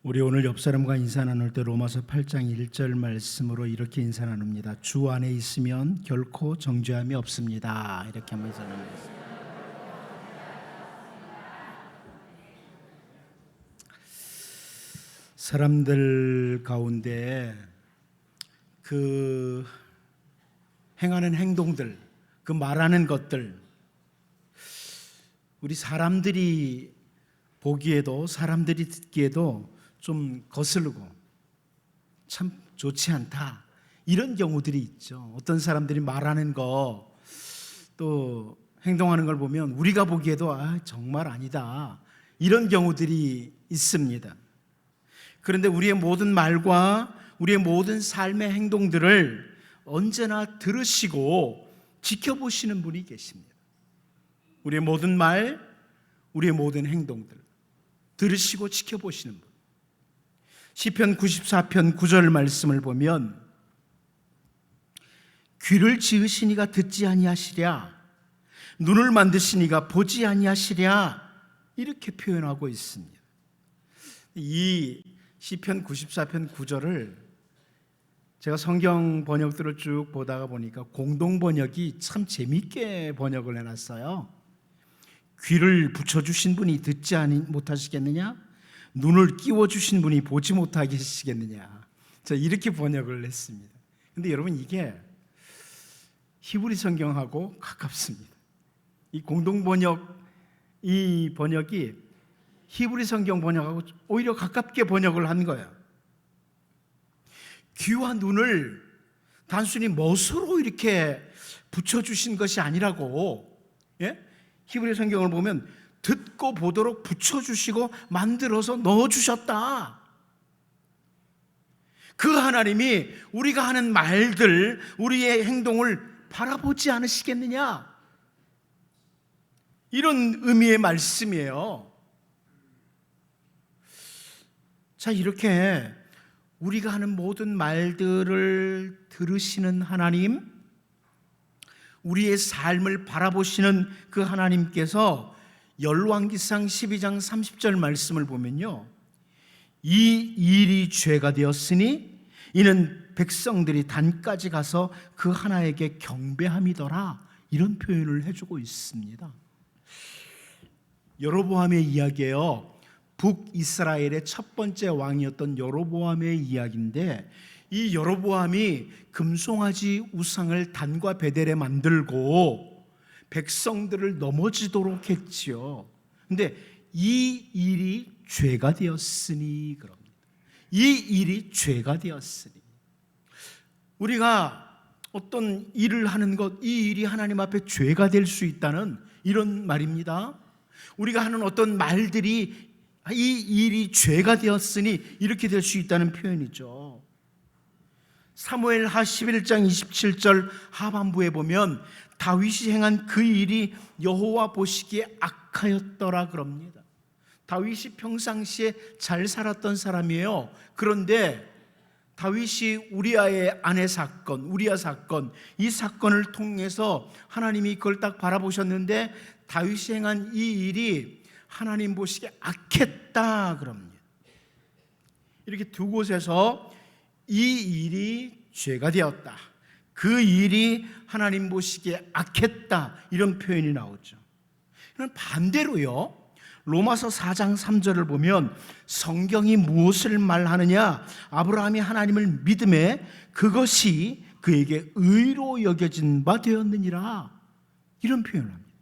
우리 오늘 옆 사람과 인사 나눌 때 로마서 8장 1절 말씀으로 이렇게 인사 나눕니다. 주 안에 있으면 결코 정죄함이 없습니다. 이렇게 한번 인사 나누겠습니다. 사람들 가운데 그 행하는 행동들, 그 말하는 것들, 우리 사람들이 보기에도 사람들이 듣기에도 좀 거슬리고 참 좋지 않다, 이런 경우들이 있죠. 어떤 사람들이 말하는 거 또 행동하는 걸 보면 우리가 보기에도 정말 아니다, 이런 경우들이 있습니다. 그런데 우리의 모든 말과 우리의 모든 삶의 행동들을 언제나 들으시고 지켜보시는 분이 계십니다. 우리의 모든 말, 우리의 모든 행동들 들으시고 지켜보시는 분. 시편 94편 9절 말씀을 보면 귀를 지으시니가 듣지 아니하시랴, 눈을 만드시니가 보지 아니하시랴, 이렇게 표현하고 있습니다. 이 시편 94편 9절을 제가 성경 번역들을 쭉 보다가 보니까 공동 번역이 참 재미있게 번역을 해놨어요. 귀를 붙여주신 분이 듣지 못하시겠느냐? 눈을 끼워주신 분이 보지 못하게 하시겠느냐? 자, 이렇게 번역을 했습니다. 근데 여러분, 이게 히브리 성경하고 가깝습니다. 이 공동 번역, 이 번역이 히브리 성경 번역하고 오히려 가깝게 번역을 한 거예요. 귀와 눈을 단순히 멋으로 이렇게 붙여주신 것이 아니라고, 히브리 성경을 보면 듣고 보도록 붙여주시고 만들어서 넣어주셨다. 그 하나님이 우리가 하는 말들, 우리의 행동을 바라보지 않으시겠느냐? 이런 의미의 말씀이에요. 자, 이렇게 우리가 하는 모든 말들을 들으시는 하나님, 우리의 삶을 바라보시는 그 하나님께서 열왕기상 12장 30절 말씀을 보면요, 이 일이 죄가 되었으니 이는 백성들이 단까지 가서 그 하나에게 경배함이더라, 이런 표현을 해주고 있습니다. 여로보암의 이야기예요. 북이스라엘의 첫 번째 왕이었던 여로보암의 이야기인데, 이 여로보암이 금송아지 우상을 단과 베델에 만들고 백성들을 넘어지도록 했지요. 근데 이 일이 죄가 되었으니 그럽니다. 이 일이 죄가 되었으니, 우리가 어떤 일을 하는 것, 이 일이 하나님 앞에 죄가 될 수 있다는 이런 말입니다. 우리가 하는 어떤 말들이 이 일이 죄가 되었으니 이렇게 될 수 있다는 표현이죠. 사무엘하 11장 27절 하반부에 보면 다윗이 행한 그 일이 여호와 보시기에 악하였더라 그럽니다. 다윗이 평상시에 잘 살았던 사람이에요. 그런데 다윗이 우리아의 아내 사건, 우리아 사건, 이 사건을 통해서 하나님이 그걸 딱 바라보셨는데 다윗이 행한 이 일이 하나님 보시기에 악했다 그럽니다. 이렇게 두 곳에서 이 일이 죄가 되었다, 그 일이 하나님 보시기에 악했다, 이런 표현이 나오죠. 그럼 반대로요, 로마서 4장 3절을 보면 성경이 무엇을 말하느냐? 아브라함이 하나님을 믿음에 그것이 그에게 의로 여겨진 바 되었느니라, 이런 표현을 합니다.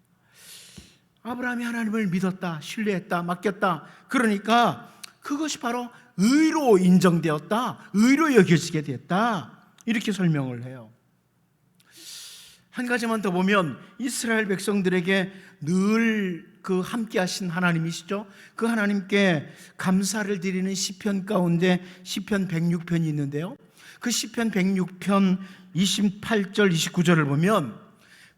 아브라함이 하나님을 믿었다, 신뢰했다, 맡겼다, 그러니까 그것이 바로 의로 인정되었다, 의로 여겨지게 됐다, 이렇게 설명을 해요. 한 가지만 더 보면 이스라엘 백성들에게 늘 그 함께 하신 하나님이시죠. 그 하나님께 감사를 드리는 시편 가운데 시편 106편이 있는데요, 그 시편 106편 28절 29절을 보면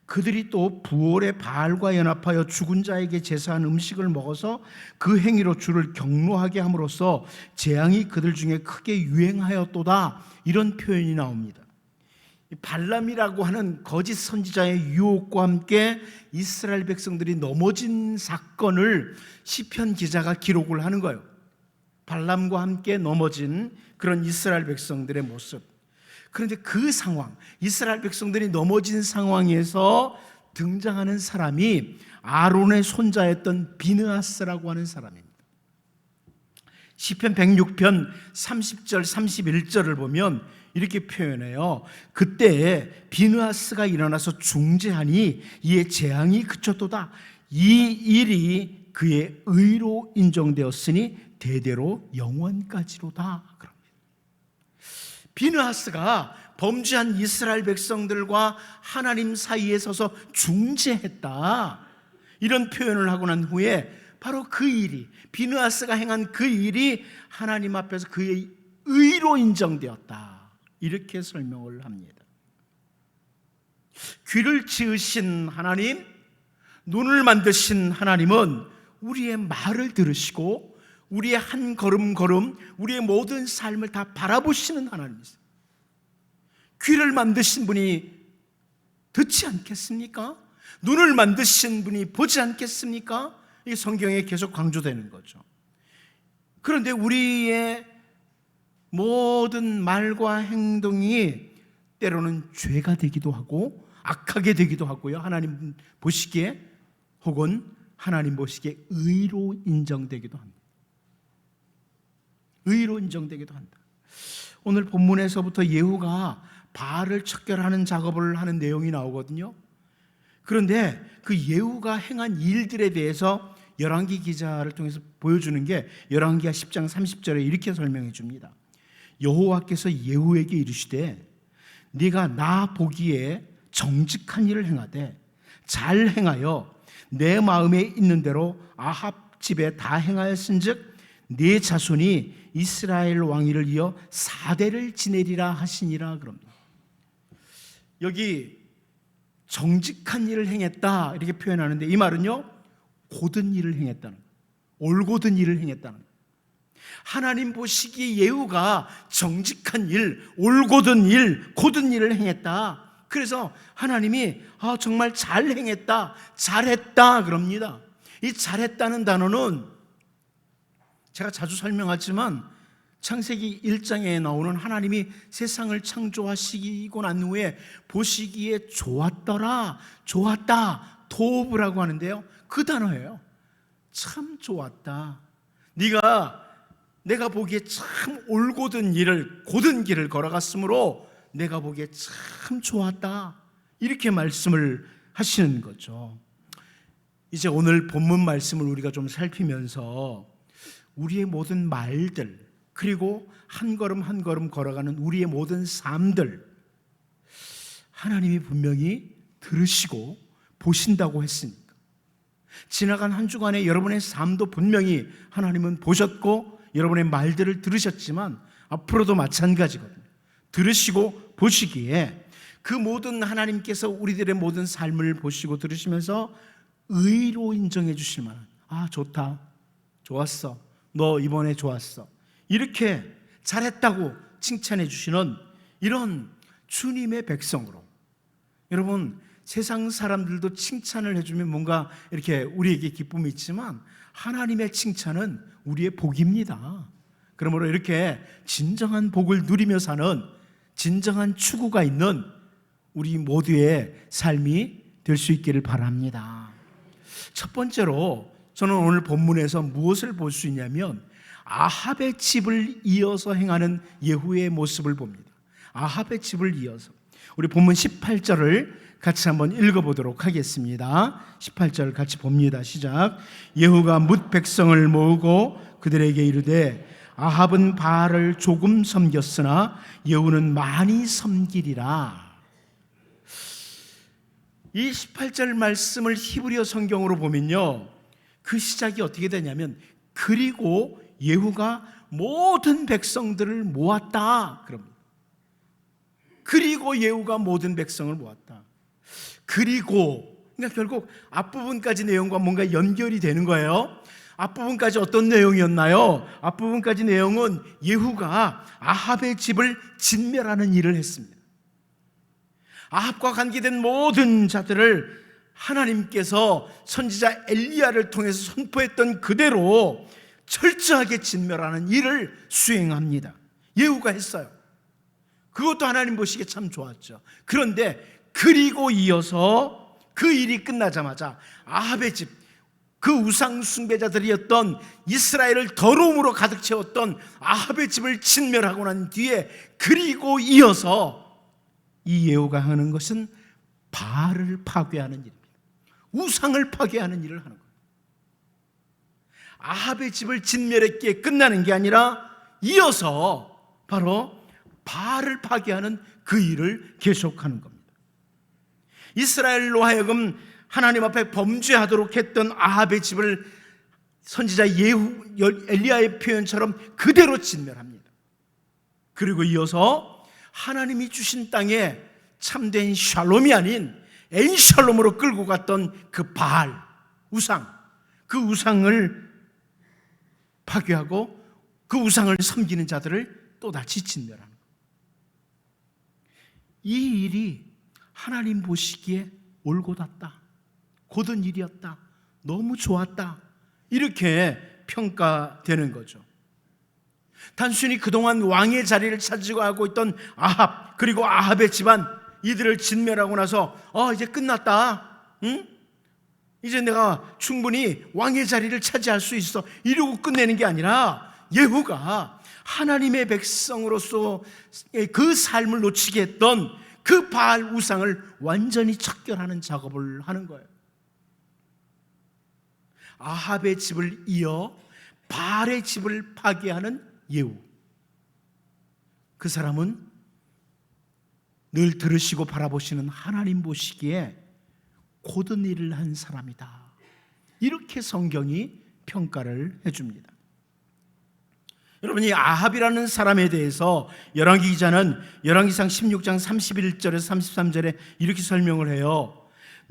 그들이 또 부올의 바알과 연합하여 죽은 자에게 제사한 음식을 먹어서 그 행위로 주를 경노하게 함으로써 재앙이 그들 중에 크게 유행하였도다, 이런 표현이 나옵니다. 발람이라고 하는 거짓 선지자의 유혹과 함께 이스라엘 백성들이 넘어진 사건을 시편 기자가 기록을 하는 거예요. 발람과 함께 넘어진 그런 이스라엘 백성들의 모습. 그런데 그 상황, 이스라엘 백성들이 넘어진 상황에서 등장하는 사람이 아론의 손자였던 비느하스라고 하는 사람입니다. 시편 106편 30절 31절을 보면 이렇게 표현해요. 그때 비느하스가 일어나서 중재하니 이에 재앙이 그쳤도다. 이 일이 그의 의로 인정되었으니 대대로 영원까지로다. 그럽니다. 비느하스가 범죄한 이스라엘 백성들과 하나님 사이에 서서 중재했다, 이런 표현을 하고 난 후에 바로 그 일이, 비느하스가 행한 그 일이 하나님 앞에서 그의 의로 인정되었다, 이렇게 설명을 합니다. 귀를 지으신 하나님, 눈을 만드신 하나님은 우리의 말을 들으시고 우리의 한 걸음걸음, 우리의 모든 삶을 다 바라보시는 하나님이세요. 귀를 만드신 분이 듣지 않겠습니까? 눈을 만드신 분이 보지 않겠습니까? 이 성경에 계속 강조되는 거죠. 그런데 우리의 모든 말과 행동이 때로는 죄가 되기도 하고 악하게 되기도 하고요, 하나님 보시기에, 혹은 하나님 보시기에 의로 인정되기도 합니다. 의로 인정되기도 한다. 오늘 본문에서부터 예후가 바알을 척결하는 작업을 하는 내용이 나오거든요. 그런데 그 예후가 행한 일들에 대해서 열왕기 기자를 통해서 보여주는 게 열왕기하 10장 30절에 이렇게 설명해 줍니다. 여호와께서 예후에게 이르시되 네가 나 보기에 정직한 일을 행하되 잘 행하여 내 마음에 있는 대로 아합 집에 다 행하였은즉 네 자손이 이스라엘 왕위를 이어 4대를 지내리라 하시니라. 그럽니다. 여기 정직한 일을 행했다 이렇게 표현하는데, 이 말은요, 고든 일을 행했다는 거예요. 올곧은 일을 행했다는 거예요. 하나님 보시기에 예후가 정직한 일, 올곧은 일, 고든 일을 행했다. 그래서 하나님이 정말 잘 행했다, 잘했다 그럽니다. 이 잘했다는 단어는 제가 자주 설명하지만 창세기 1장에 나오는 하나님이 세상을 창조하시고 난 후에 보시기에 좋았더라, 좋았다, 토브라고 하는데요, 그 단어예요. 참 좋았다. 내가 보기에 참 올곧은 일을, 곧은 길을 걸어갔으므로 내가 보기에 참 좋았다, 이렇게 말씀을 하시는 거죠. 이제 오늘 본문 말씀을 우리가 좀 살피면서 우리의 모든 말들, 그리고 한 걸음 한 걸음 걸어가는 우리의 모든 삶들, 하나님이 분명히 들으시고 보신다고 했으니까, 지나간 한 주간에 여러분의 삶도 분명히 하나님은 보셨고 여러분의 말들을 들으셨지만 앞으로도 마찬가지거든요. 들으시고 보시기에 그 모든 하나님께서 우리들의 모든 삶을 보시고 들으시면서 의로 인정해 주실 만한, 좋다, 좋았어, 너 이번에 좋았어, 이렇게 잘했다고 칭찬해 주시는 이런 주님의 백성으로, 여러분, 세상 사람들도 칭찬을 해주면 뭔가 이렇게 우리에게 기쁨이 있지만 하나님의 칭찬은 우리의 복입니다. 그러므로 이렇게 진정한 복을 누리며 사는 진정한 추구가 있는 우리 모두의 삶이 될 수 있기를 바랍니다. 첫 번째로 저는 오늘 본문에서 무엇을 볼 수 있냐면 아합의 집을 이어서 행하는 예후의 모습을 봅니다. 아합의 집을 이어서 우리 본문 18절을 같이 한번 읽어보도록 하겠습니다. 18절 같이 봅니다. 시작. 예후가 뭇 백성을 모으고 그들에게 이르되 아합은 바알을 조금 섬겼으나 예후는 많이 섬기리라. 이 18절 말씀을 히브리어 성경으로 보면요, 그 시작이 어떻게 되냐면 그리고 예후가 모든 백성들을 모았다 그럽니다. 그리고 예후가 모든 백성을 모았다. 그리고, 그러니까 결국 앞부분까지 내용과 뭔가 연결이 되는 거예요. 앞부분까지 어떤 내용이었나요? 앞부분까지 내용은 예후가 아합의 집을 진멸하는 일을 했습니다. 아합과 관계된 모든 자들을 하나님께서 선지자 엘리야를 통해서 선포했던 그대로 철저하게 진멸하는 일을 수행합니다. 예후가 했어요. 그것도 하나님 보시기에 참 좋았죠. 그런데 그리고 이어서 그 일이 끝나자마자 아합의 집, 그 우상 숭배자들이었던 이스라엘을 더러움으로 가득 채웠던 아합의 집을 진멸하고 난 뒤에 그리고 이어서 이 예후가 하는 것은 바알을 파괴하는 일입니다. 우상을 파괴하는 일을 하는 거예요. 아합의 집을 진멸했기에 끝나는 게 아니라 이어서 바로 바알을 파괴하는 그 일을 계속하는 겁니다. 이스라엘로 하여금 하나님 앞에 범죄하도록 했던 아합의 집을 선지자 예후 엘리야의 표현처럼 그대로 진멸합니다. 그리고 이어서 하나님이 주신 땅에 참된 샬롬이 아닌 엔샬롬으로 끌고 갔던 그 바알 우상, 그 우상을 파괴하고 그 우상을 섬기는 자들을 또다시 진멸하는 거예요. 이 일이 하나님 보시기에 옳고났다, 고든 일이었다, 너무 좋았다, 이렇게 평가되는 거죠. 단순히 그동안 왕의 자리를 차지하고 하고 있던 아합, 그리고 아합의 집안, 이들을 진멸하고 나서 이제 끝났다, 응? 이제 내가 충분히 왕의 자리를 차지할 수 있어, 이러고 끝내는 게 아니라 예후가 하나님의 백성으로서 그 삶을 놓치게 했던 그 바알 우상을 완전히 척결하는 작업을 하는 거예요. 아합의 집을 이어 바알의 집을 파괴하는 예후. 그 사람은 늘 들으시고 바라보시는 하나님 보시기에 고든 일을 한 사람이다, 이렇게 성경이 평가를 해줍니다. 여러분, 이 아합이라는 사람에 대해서 열왕기 기자는 열왕기상 16장 31절에서 33절에 이렇게 설명을 해요.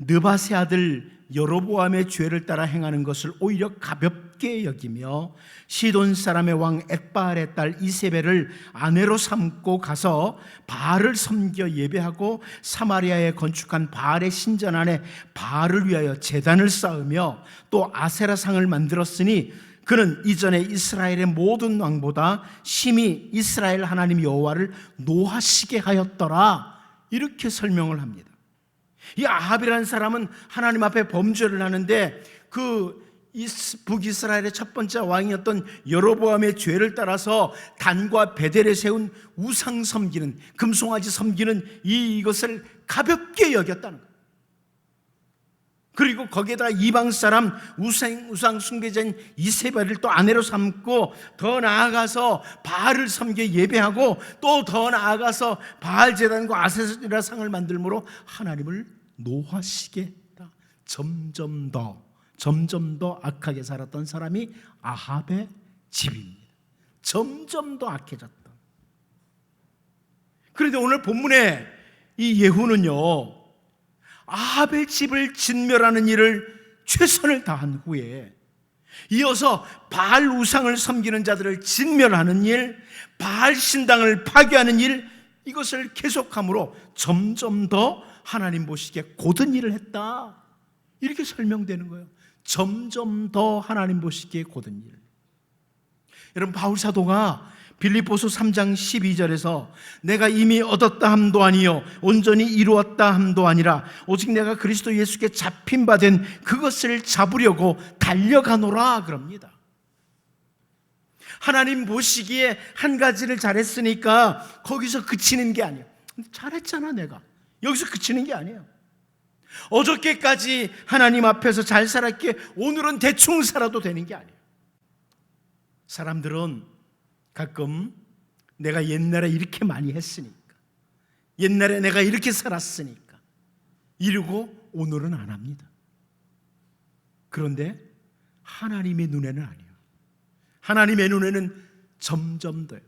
느밧의 아들 여로보암의 죄를 따라 행하는 것을 오히려 가볍게 여기며 시돈 사람의 왕 엣바알의 딸 이세벨을 아내로 삼고 가서 바알을 섬겨 예배하고 사마리아에 건축한 바알의 신전 안에 바알을 위하여 제단을 쌓으며 또 아세라상을 만들었으니 그는 이전에 이스라엘의 모든 왕보다 심히 이스라엘 하나님 여호와를 노하시게 하였더라, 이렇게 설명을 합니다. 이 아합이라는 사람은 하나님 앞에 범죄를 하는데 그 북이스라엘의 첫 번째 왕이었던 여로보암의 죄를 따라서 단과 베델에 세운 우상 섬기는, 금송아지 섬기는 이것을 가볍게 여겼다는 거예요. 그리고 거기에다가 이방 사람 우상 숭배자인 이세벨을 또 아내로 삼고 더 나아가서 바알을 섬겨 예배하고 또 더 나아가서 바알 제단과 아세라 상을 만들므로 하나님을 노하시게 했다. 점점 더 악하게 살았던 사람이 아합의 집입니다. 점점 더 악해졌다. 그런데 오늘 본문에 이 예후는요, 아합의 집을 진멸하는 일을 최선을 다한 후에 이어서 바알 우상을 섬기는 자들을 진멸하는 일, 바알 신당을 파괴하는 일, 이것을 계속함으로 점점 더 하나님 보시기에 고든 일을 했다, 이렇게 설명되는 거예요. 점점 더 하나님 보시기에 고든 일. 여러분, 바울 사도가 빌립보서 3장 12절에서 내가 이미 얻었다 함도 아니요 온전히 이루었다 함도 아니라 오직 내가 그리스도 예수께 잡힌 바 된 그것을 잡으려고 달려가노라 그럽니다. 하나님 보시기에 한 가지를 잘했으니까 거기서 그치는 게 아니에요. 잘했잖아 내가, 여기서 그치는 게 아니에요. 어저께까지 하나님 앞에서 잘 살았기에 오늘은 대충 살아도 되는 게 아니에요. 사람들은 가끔 내가 옛날에 이렇게 많이 했으니까, 옛날에 내가 이렇게 살았으니까 이러고 오늘은 안 합니다. 그런데 하나님의 눈에는 아니에요. 하나님의 눈에는 점점 더요.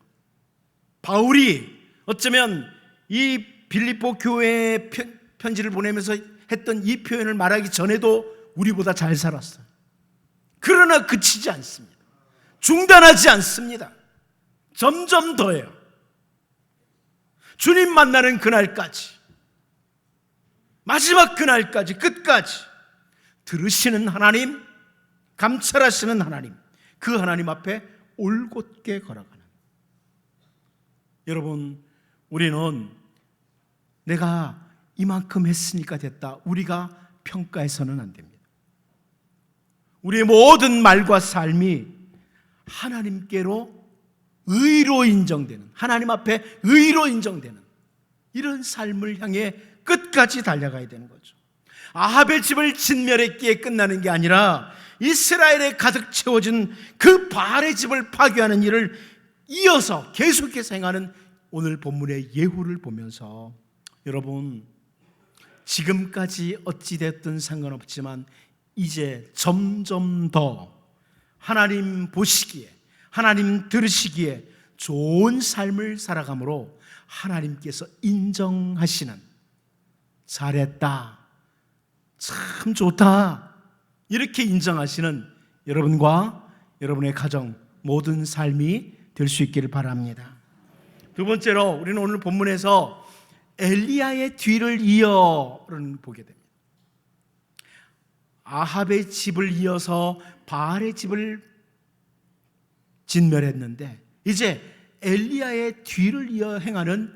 바울이 어쩌면 이 빌립보 교회에 편지를 보내면서 했던 이 표현을 말하기 전에도 우리보다 잘 살았어요. 그러나 그치지 않습니다. 중단하지 않습니다. 점점 더해요. 주님 만나는 그날까지, 마지막 그날까지, 끝까지 들으시는 하나님, 감찰하시는 하나님, 그 하나님 앞에 올곧게 걸어가는. 여러분, 우리는 내가 이만큼 했으니까 됐다, 우리가 평가해서는 안 됩니다. 우리의 모든 말과 삶이 하나님께로 의로 인정되는, 하나님 앞에 의로 인정되는 이런 삶을 향해 끝까지 달려가야 되는 거죠. 아합의 집을 진멸했기에 끝나는 게 아니라 이스라엘에 가득 채워진 그 바알의 집을 파괴하는 일을 이어서 계속해서 행하는 오늘 본문의 예후를 보면서, 여러분, 지금까지 어찌됐든 상관없지만 이제 점점 더 하나님 보시기에, 하나님 들으시기에 좋은 삶을 살아감으로 하나님께서 인정하시는, 잘했다, 참 좋다, 이렇게 인정하시는 여러분과 여러분의 가정, 모든 삶이 될 수 있기를 바랍니다. 두 번째로 우리는 오늘 본문에서 엘리야의 뒤를 이어를 보게 됩니다. 아합의 집을 이어서 바알의 집을 진멸했는데 이제 엘리야의 뒤를 이어 행하는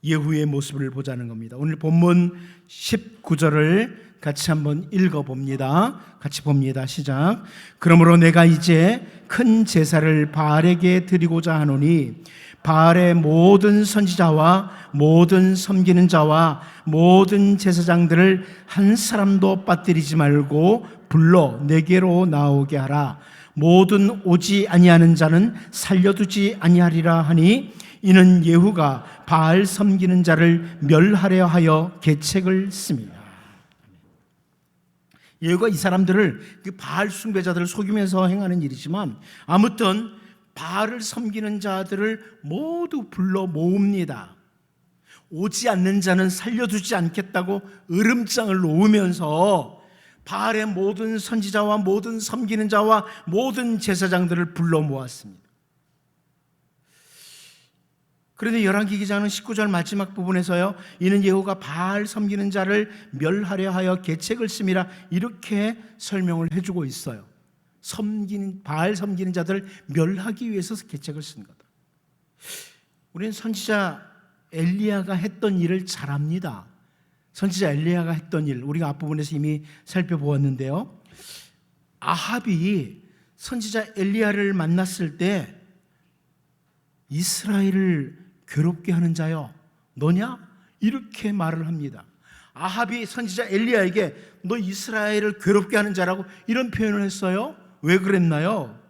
예후의 모습을 보자는 겁니다. 오늘 본문 19절을 같이 한번 읽어봅니다. 같이 봅니다. 시작. 그러므로 내가 이제 큰 제사를 바알에게 드리고자 하노니 바알의 모든 선지자와 모든 섬기는 자와 모든 제사장들을 한 사람도 빠뜨리지 말고 불러 내게로 나오게 하라. 모든 오지 아니하는 자는 살려두지 아니하리라 하니 이는 예후가 바알 섬기는 자를 멸하려 하여 계책을 씁니다. 예후가 이 사람들을, 그 바알 숭배자들을 속이면서 행하는 일이지만 아무튼 바알을 섬기는 자들을 모두 불러 모읍니다. 오지 않는 자는 살려두지 않겠다고 으름장을 놓으면서 바알의 모든 선지자와 모든 섬기는 자와 모든 제사장들을 불러 모았습니다. 그런데 열왕기 기자는 19절 마지막 부분에서요, 이는 예후가 바알 섬기는 자를 멸하려 하여 계책을 씁니다, 이렇게 설명을 해주고 있어요. 바알 섬기는 자들을 멸하기 위해서 계책을 쓴 거다. 우리는 선지자 엘리야가 했던 일을 잘 압니다. 선지자 엘리야가 했던 일 우리가 앞부분에서 이미 살펴보았는데요, 아합이 선지자 엘리야를 만났을 때 이스라엘을 괴롭게 하는 자여 너냐? 이렇게 말을 합니다. 아합이 선지자 엘리야에게 너 이스라엘을 괴롭게 하는 자라고 이런 표현을 했어요. 왜 그랬나요?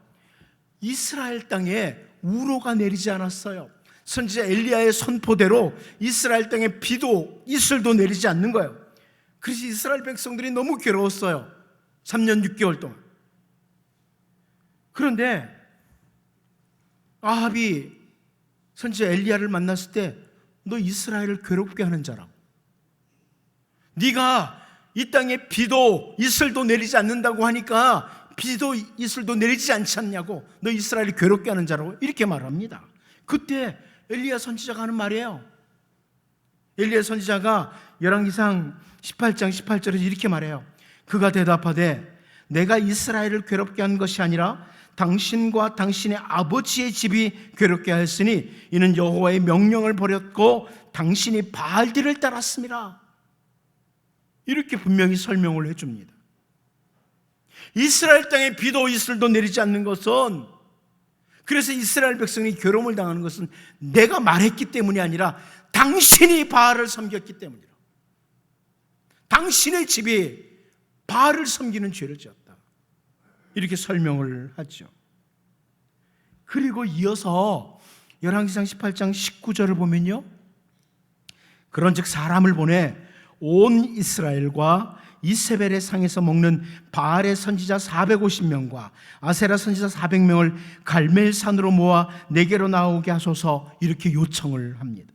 이스라엘 땅에 우로가 내리지 않았어요. 선지자 엘리야의 선포대로 이스라엘 땅에 비도 이슬도 내리지 않는 거예요. 그래서 이스라엘 백성들이 너무 괴로웠어요. 3년 6개월 동안. 그런데 아합이 선지자 엘리야를 만났을 때 너 이스라엘을 괴롭게 하는 자라고, 네가 이 땅에 비도 이슬도 내리지 않는다고 하니까 비도 이슬도 내리지 않지 않냐고, 너 이스라엘을 괴롭게 하는 자라고 이렇게 말합니다. 그때 엘리야 선지자가 하는 말이에요. 엘리야 선지자가 열왕기상 18장 18절에서 이렇게 말해요. 그가 대답하되 내가 이스라엘을 괴롭게 한 것이 아니라 당신과 당신의 아버지의 집이 괴롭게 하였으니 이는 여호와의 명령을 버렸고 당신이 바알들을 따랐습니다. 이렇게 분명히 설명을 해줍니다. 이스라엘 땅에 비도 이슬도 내리지 않는 것은, 그래서 이스라엘 백성이 괴로움을 당하는 것은 내가 말했기 때문이 아니라 당신이 바알을 섬겼기 때문이라. 당신의 집이 바알을 섬기는 죄를 지었다, 이렇게 설명을 하죠. 그리고 이어서 열왕기상 18장 19절을 보면요, 그런즉 사람을 보내 온 이스라엘과 이세벨의 상에서 먹는 바알의 선지자 450명과 아세라 선지자 400명을 갈멜산으로 모아 내게로 나오게 하소서, 이렇게 요청을 합니다.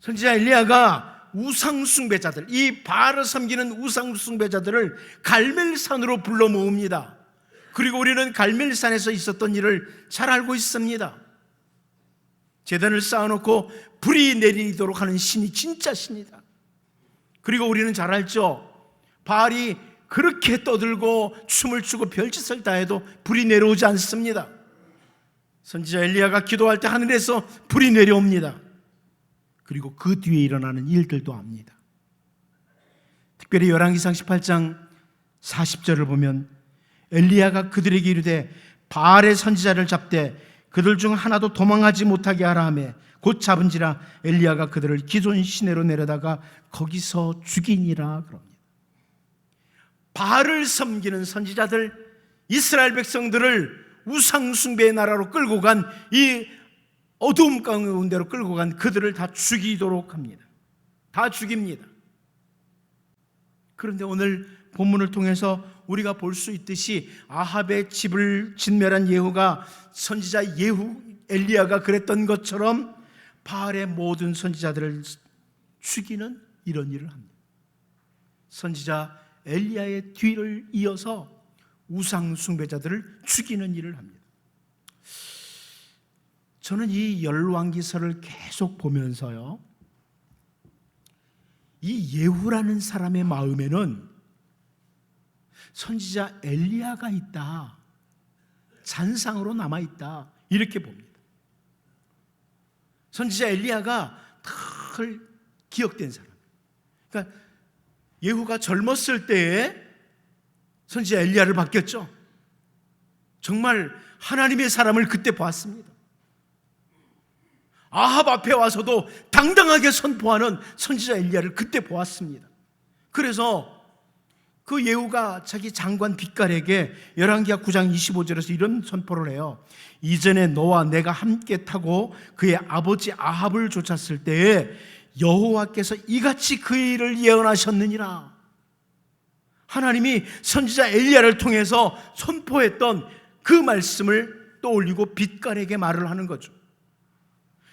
선지자 엘리야가 우상숭배자들, 이 바알을 섬기는 우상숭배자들을 갈멜산으로 불러 모읍니다. 그리고 우리는 갈멜산에서 있었던 일을 잘 알고 있습니다. 제단을 쌓아놓고 불이 내리도록 하는 신이 진짜 신이다. 그리고 우리는 잘 알죠. 바알이 그렇게 떠들고 춤을 추고 별짓을 다 해도 불이 내려오지 않습니다. 선지자 엘리야가 기도할 때 하늘에서 불이 내려옵니다. 그리고 그 뒤에 일어나는 일들도 압니다. 특별히 열왕기상 18장 40절을 보면 엘리야가 그들에게 이르되 바알의 선지자를 잡되 그들 중 하나도 도망하지 못하게 하라 하매 곧 잡은지라 엘리야가 그들을 기손 시내로 내려다가 거기서 죽이니라 그럽니다. 바알을 섬기는 선지자들, 이스라엘 백성들을 우상 숭배의 나라로 끌고 간 이 어두움 가운데로 끌고 간 그들을 다 죽이도록 합니다. 다 죽입니다. 그런데 오늘 본문을 통해서 우리가 볼 수 있듯이 아합의 집을 진멸한 예후가 선지자 엘리야가 그랬던 것처럼 바알의 모든 선지자들을 죽이는 이런 일을 합니다. 선지자 엘리야의 뒤를 이어서 우상 숭배자들을 죽이는 일을 합니다. 저는 이 열왕기서를 계속 보면서요, 이 예후라는 사람의 마음에는 선지자 엘리야가 있다, 잔상으로 남아있다, 이렇게 봅니다. 선지자 엘리야가 늘 기억된 사람. 그러니까 예후가 젊었을 때에 선지자 엘리야를 바뀌었죠. 정말 하나님의 사람을 그때 보았습니다. 아합 앞에 와서도 당당하게 선포하는 선지자 엘리야를 그때 보았습니다. 그래서 그 예후가 자기 장관 빗갈에게 열왕기하 9장 25절에서 이런 선포를 해요. 이전에 너와 내가 함께 타고 그의 아버지 아합을 쫓았을 때에 여호와께서 이같이 그 일을 예언하셨느니라. 하나님이 선지자 엘리야를 통해서 선포했던 그 말씀을 떠올리고 빗갈에게 말을 하는 거죠.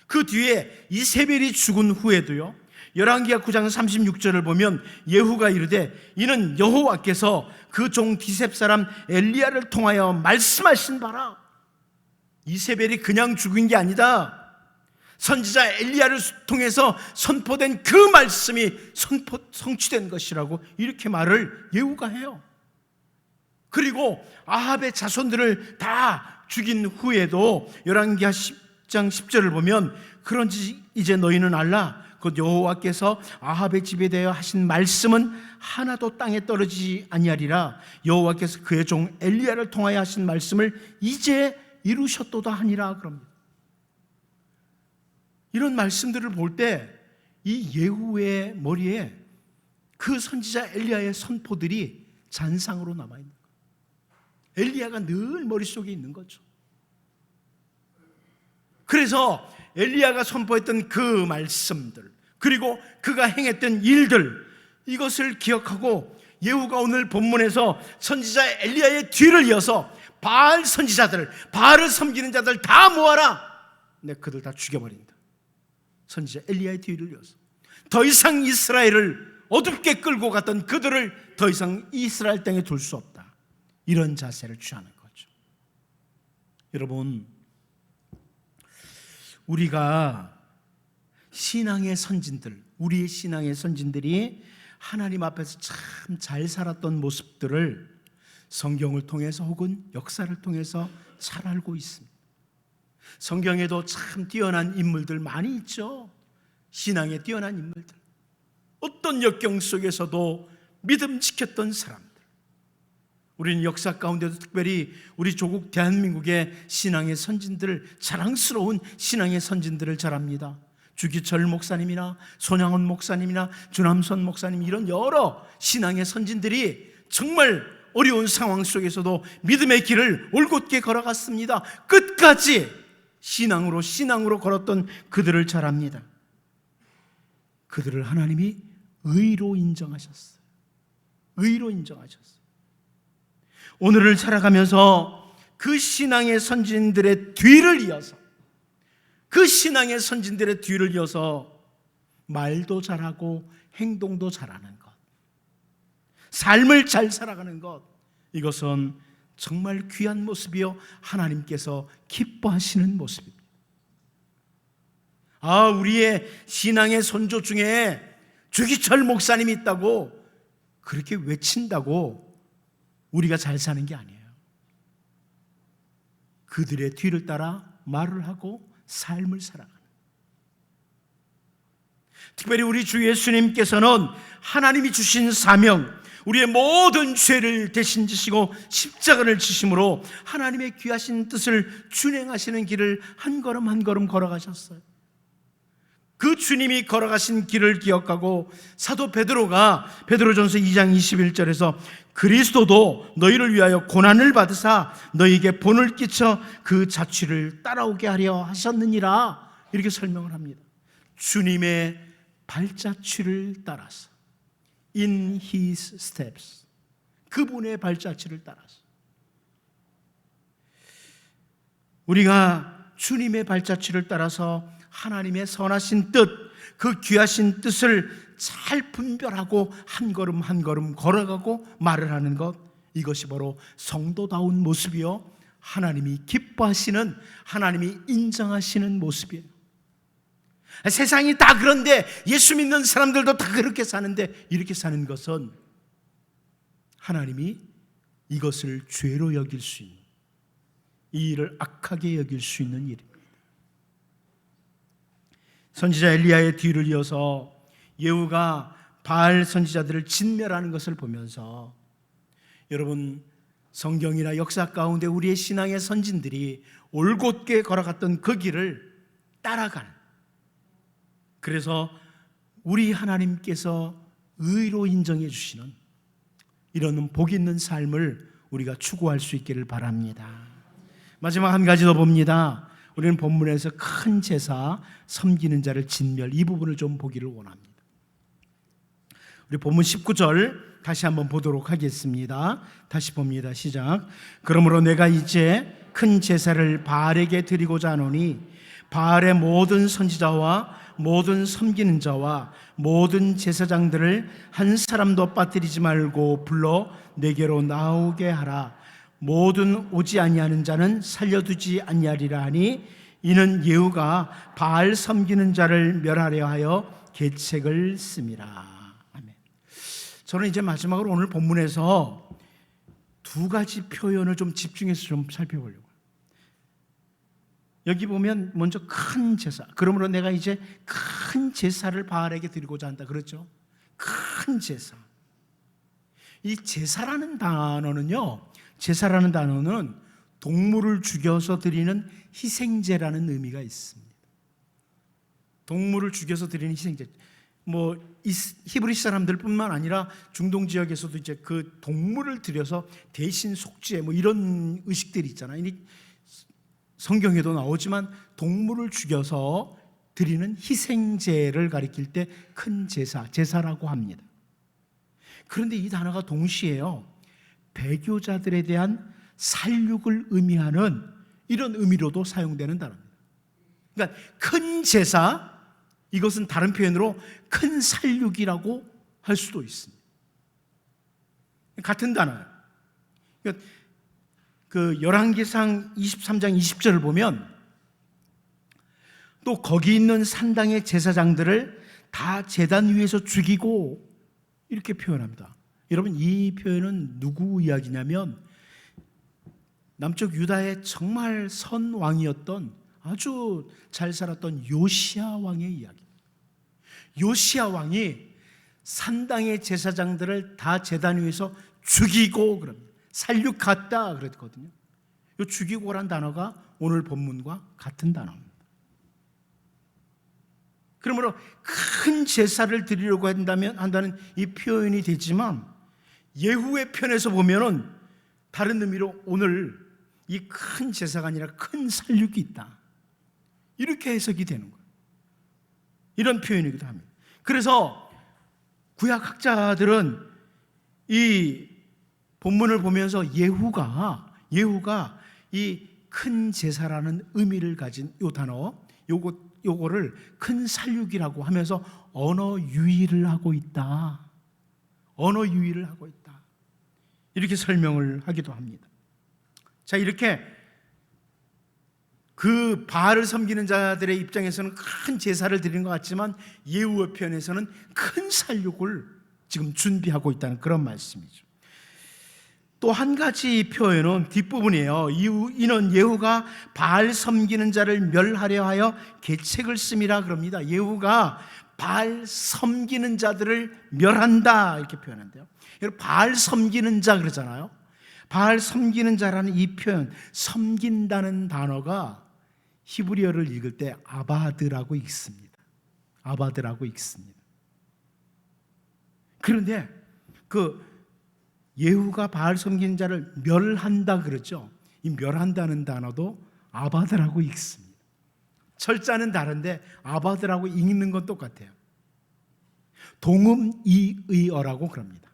그 뒤에 이세벨이 죽은 후에도요, 열왕기하 9장 36절을 보면 예후가 이르되 이는 여호와께서 그 종 디셉 사람 엘리야를 통하여 말씀하신 바라. 이세벨이 그냥 죽은 게 아니다. 선지자 엘리야를 통해서 선포된 그 말씀이 성취된 것이라고 이렇게 말을 예후가 해요. 그리고 아합의 자손들을 다 죽인 후에도 열왕기하 10장 10절을 보면 그런지 이제 너희는 알라. 곧 여호와께서 아합의 집에 대하여 하신 말씀은 하나도 땅에 떨어지지 아니하리라. 여호와께서 그의 종 엘리야를 통하여 하신 말씀을 이제 이루셨도다 하니라 그럽니다. 이런 말씀들을 볼 때 이 예후의 머리에 그 선지자 엘리야의 선포들이 잔상으로 남아있는 거예요. 엘리야가 늘 머릿속에 있는 거죠. 그래서 엘리야가 선포했던 그 말씀들, 그리고 그가 행했던 일들, 이것을 기억하고 예후가 오늘 본문에서 선지자 엘리야의 뒤를 이어서 바알 선지자들, 바알을 섬기는 자들 다 모아라. 내 그들 다 죽여버린다. 선지자 엘리야의 뒤를 이어서 더 이상 이스라엘을 어둡게 끌고 갔던 그들을 더 이상 이스라엘 땅에 둘 수 없다. 이런 자세를 취하는 거죠. 여러분, 우리가 신앙의 선진들, 우리의 신앙의 선진들이 하나님 앞에서 참 잘 살았던 모습들을 성경을 통해서 혹은 역사를 통해서 잘 알고 있습니다. 성경에도 참 뛰어난 인물들 많이 있죠. 신앙에 뛰어난 인물들, 어떤 역경 속에서도 믿음 지켰던 사람들. 우리는 역사 가운데도 특별히 우리 조국 대한민국의 신앙의 선진들, 자랑스러운 신앙의 선진들을 잘 압니다. 주기철 목사님이나 손양원 목사님이나 주남선 목사님, 이런 여러 신앙의 선진들이 정말 어려운 상황 속에서도 믿음의 길을 올곧게 걸어갔습니다. 끝까지 신앙으로 걸었던 그들을 잘 압니다. 그들을 하나님이 의로 인정하셨어요. 의로 인정하셨어요. 오늘을 살아가면서 그 신앙의 선진들의 뒤를 이어서, 그 신앙의 선진들의 뒤를 이어서 말도 잘하고 행동도 잘하는 것, 삶을 잘 살아가는 것, 이것은 정말 귀한 모습이요, 하나님께서 기뻐하시는 모습입니다. 우리의 신앙의 선조 중에 주기철 목사님이 있다고 그렇게 외친다고 우리가 잘 사는 게 아니에요. 그들의 뒤를 따라 말을 하고 삶을 살아가는, 특별히 우리 주 예수님께서는 하나님이 주신 사명, 우리의 모든 죄를 대신 지시고 십자가를 지심으로 하나님의 귀하신 뜻을 준행하시는 길을 한 걸음 한 걸음 걸어가셨어요. 그 주님이 걸어가신 길을 기억하고 사도 베드로가 베드로전서 2장 21절에서 그리스도도 너희를 위하여 고난을 받으사 너희에게 본을 끼쳐 그 자취를 따라오게 하려 하셨느니라, 이렇게 설명을 합니다. 주님의 발자취를 따라서, in his steps, 그분의 발자취를 따라서 우리가 주님의 발자취를 따라서 하나님의 선하신 뜻, 그 귀하신 뜻을 잘 분별하고 한 걸음 한 걸음 걸어가고 말을 하는 것, 이것이 바로 성도다운 모습이요, 하나님이 기뻐하시는, 하나님이 인정하시는 모습이에요. 세상이 다 그런데, 예수 믿는 사람들도 다 그렇게 사는데, 이렇게 사는 것은 하나님이 이것을 죄로 여길 수 있는, 이 일을 악하게 여길 수 있는 일입니다. 선지자 엘리야의 뒤를 이어서 예후가 바알 선지자들을 진멸하는 것을 보면서, 여러분, 성경이나 역사 가운데 우리의 신앙의 선진들이 올곧게 걸어갔던 그 길을 따라가는, 그래서 우리 하나님께서 의로 인정해 주시는 이런 복 있는 삶을 우리가 추구할 수 있기를 바랍니다. 마지막 한 가지 더 봅니다. 우리는 본문에서 큰 제사, 섬기는 자를 진멸, 이 부분을 좀 보기를 원합니다. 우리 본문 19절 다시 한번 보도록 하겠습니다. 다시 봅니다. 시작. 그러므로 내가 이제 큰 제사를 바알에게 드리고자 하노니 바알의 모든 선지자와 모든 섬기는 자와 모든 제사장들을 한 사람도 빠뜨리지 말고 불러 내게로 나오게 하라. 모든 오지 아니하는 자는 살려두지 아니하리라 하니, 이는 예후가 바알 섬기는 자를 멸하려 하여 계책을 씁니다. 아멘. 저는 이제 마지막으로 오늘 본문에서 두 가지 표현을 좀 집중해서 좀 살펴보려고요. 여기 보면 먼저 큰 제사, 그러므로 내가 이제 큰 제사를 바알에게 드리고자 한다, 그렇죠? 큰 제사. 이 제사라는 단어는요, 제사라는 단어는 동물을 죽여서 드리는 희생제라는 의미가 있습니다. 동물을 죽여서 드리는 희생제. 히브리 사람들뿐만 아니라 중동 지역에서도 이제 그 동물을 들여서 대신 속죄 이런 의식들이 있잖아요. 성경에도 나오지만 동물을 죽여서 드리는 희생제를 가리킬 때 큰 제사라고 합니다. 그런데 이 단어가 동시에요, 배교자들에 대한 살육을 의미하는 이런 의미로도 사용되는 단어입니다. 그러니까 큰 제사, 이것은 다른 표현으로 큰 살육이라고 할 수도 있습니다. 같은 단어예요. 그러니까 그 열왕기상 23장 20절을 보면 또 거기 있는 산당의 제사장들을 다 제단 위에서 죽이고, 이렇게 표현합니다. 여러분, 이 표현은 누구 이야기냐면 남쪽 유다의 정말 선 왕이었던, 아주 잘 살았던 요시야 왕의 이야기. 요시야 왕이 산당의 제사장들을 다 제단 위에서 죽이고, 그럽니다. 살육했다 그랬거든요. 이 죽이고란 단어가 오늘 본문과 같은 단어입니다. 그러므로 큰 제사를 드리려고 한다는 이 표현이 되지만, 예후의 편에서 보면은 다른 의미로 오늘 이 큰 제사가 아니라 큰 살육이 있다, 이렇게 해석이 되는 거예요. 이런 표현이기도 합니다. 그래서 구약 학자들은 이 본문을 보면서 예후가 이 큰 제사라는 의미를 가진 이 단어, 요거를 큰 살육이라고 하면서 언어 유희를 하고 있다, 이렇게 설명을 하기도 합니다. 자, 이렇게 그 바알을 섬기는 자들의 입장에서는 큰 제사를 드리는 것 같지만, 예후의 편에서는 큰 살육을 지금 준비하고 있다는 그런 말씀이죠. 또 한 가지 표현은 뒷부분이에요. 이는 예후가 바알 섬기는 자를 멸하려 하여 계책을 씀이라 그럽니다. 예후가 바알 섬기는 자들을 멸한다 이렇게 표현한대요. 여러분, 바알 섬기는 자 그러잖아요. 바알 섬기는 자라는 이 표현, 섬긴다는 단어가 히브리어를 읽을 때 아바드라고 읽습니다. 아바드라고 읽습니다. 그런데 그 예후가 바알 섬기는 자를 멸한다 그러죠. 이 멸한다는 단어도 아바드라고 읽습니다. 철자는 다른데 아바드라고 읽는 건 똑같아요. 동음이의어라고 그럽니다.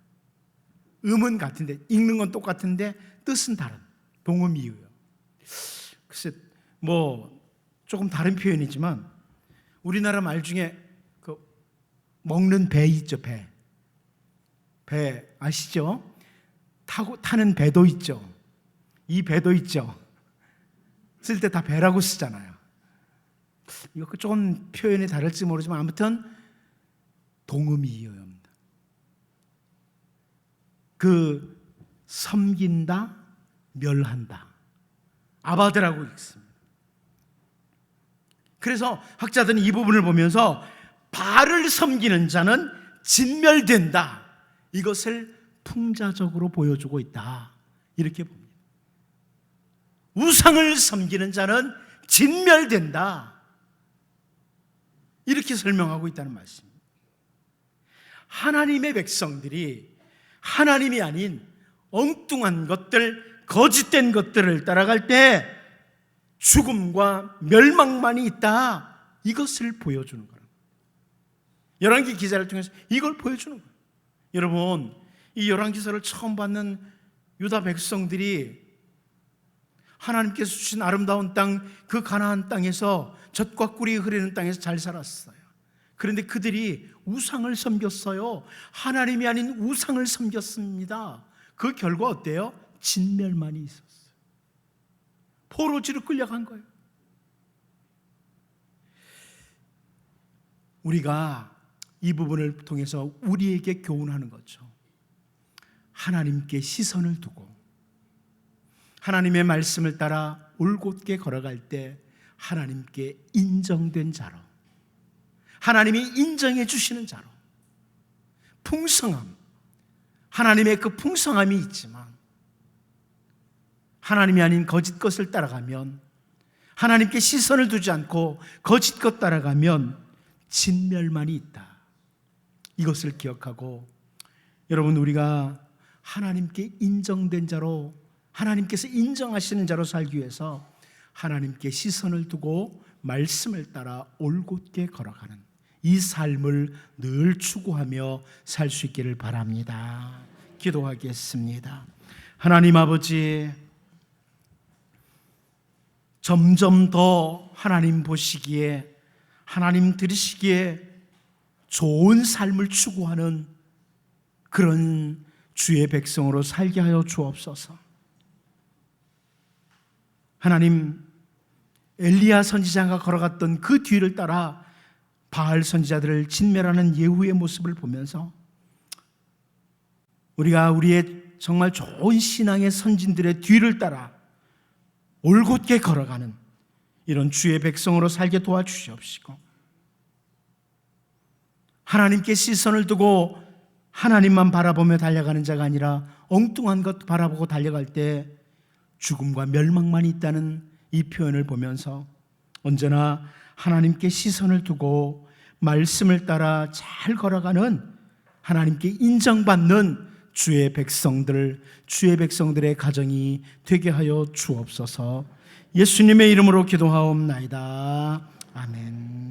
음은 같은데 읽는 건 똑같은데 뜻은 다른 동음이의어. 글쎄 뭐 조금 다른 표현이지만 우리나라 말 중에 그 먹는 배 있죠. 배 아시죠? 타는 배도 있죠. 이 배도 있죠. 쓸 때 다 배라고 쓰잖아요. 이거 조금 표현이 다를지 모르지만 아무튼 동음이의어입니다. 그 섬긴다, 멸한다. 아바드라고 읽습니다. 그래서 학자들은 이 부분을 보면서 바알을 섬기는 자는 진멸된다. 이것을 풍자적으로 보여주고 있다. 이렇게 봅니다. 우상을 섬기는 자는 진멸된다. 이렇게 설명하고 있다는 말씀입니다. 하나님의 백성들이 하나님이 아닌 엉뚱한 것들, 거짓된 것들을 따라갈 때 죽음과 멸망만이 있다. 이것을 보여주는 거예요. 열왕기 기사를 통해서 이걸 보여주는 거예요. 여러분, 이 열왕기서를 처음 받는 유다 백성들이 하나님께서 주신 아름다운 땅, 그 가나안 땅에서 젖과 꿀이 흐르는 땅에서 잘 살았어요. 그런데 그들이 우상을 섬겼어요. 하나님이 아닌 우상을 섬겼습니다. 그 결과 어때요? 진멸만이 있었어요. 포로지로 끌려간 거예요. 우리가 이 부분을 통해서 우리에게 교훈하는 거죠. 하나님께 시선을 두고 하나님의 말씀을 따라 올곧게 걸어갈 때 하나님께 인정된 자로, 하나님이 인정해 주시는 자로, 풍성함, 하나님의 그 풍성함이 있지만 하나님이 아닌 거짓 것을 따라가면, 하나님께 시선을 두지 않고 거짓 것 따라가면 진멸만이 있다. 이것을 기억하고 여러분, 우리가 하나님께 인정된 자로, 하나님께서 인정하시는 자로 살기 위해서 하나님께 시선을 두고 말씀을 따라 올곧게 걸어가는 이 삶을 늘 추구하며 살 수 있기를 바랍니다. 기도하겠습니다. 하나님 아버지, 점점 더 하나님 보시기에, 하나님 들으시기에 좋은 삶을 추구하는 그런 주의 백성으로 살게 하여 주옵소서. 하나님, 엘리야 선지자가 걸어갔던 그 뒤를 따라 바알 선지자들을 진멸하는 예후의 모습을 보면서 우리가 우리의 정말 좋은 신앙의 선진들의 뒤를 따라 올곧게 걸어가는 이런 주의 백성으로 살게 도와주시옵시고, 하나님께 시선을 두고 하나님만 바라보며 달려가는 자가 아니라 엉뚱한 것 바라보고 달려갈 때 죽음과 멸망만 있다는 이 표현을 보면서 언제나 하나님께 시선을 두고 말씀을 따라 잘 걸어가는, 하나님께 인정받는 주의 백성들의 가정이 되게 하여 주옵소서. 예수님의 이름으로 기도하옵나이다. 아멘.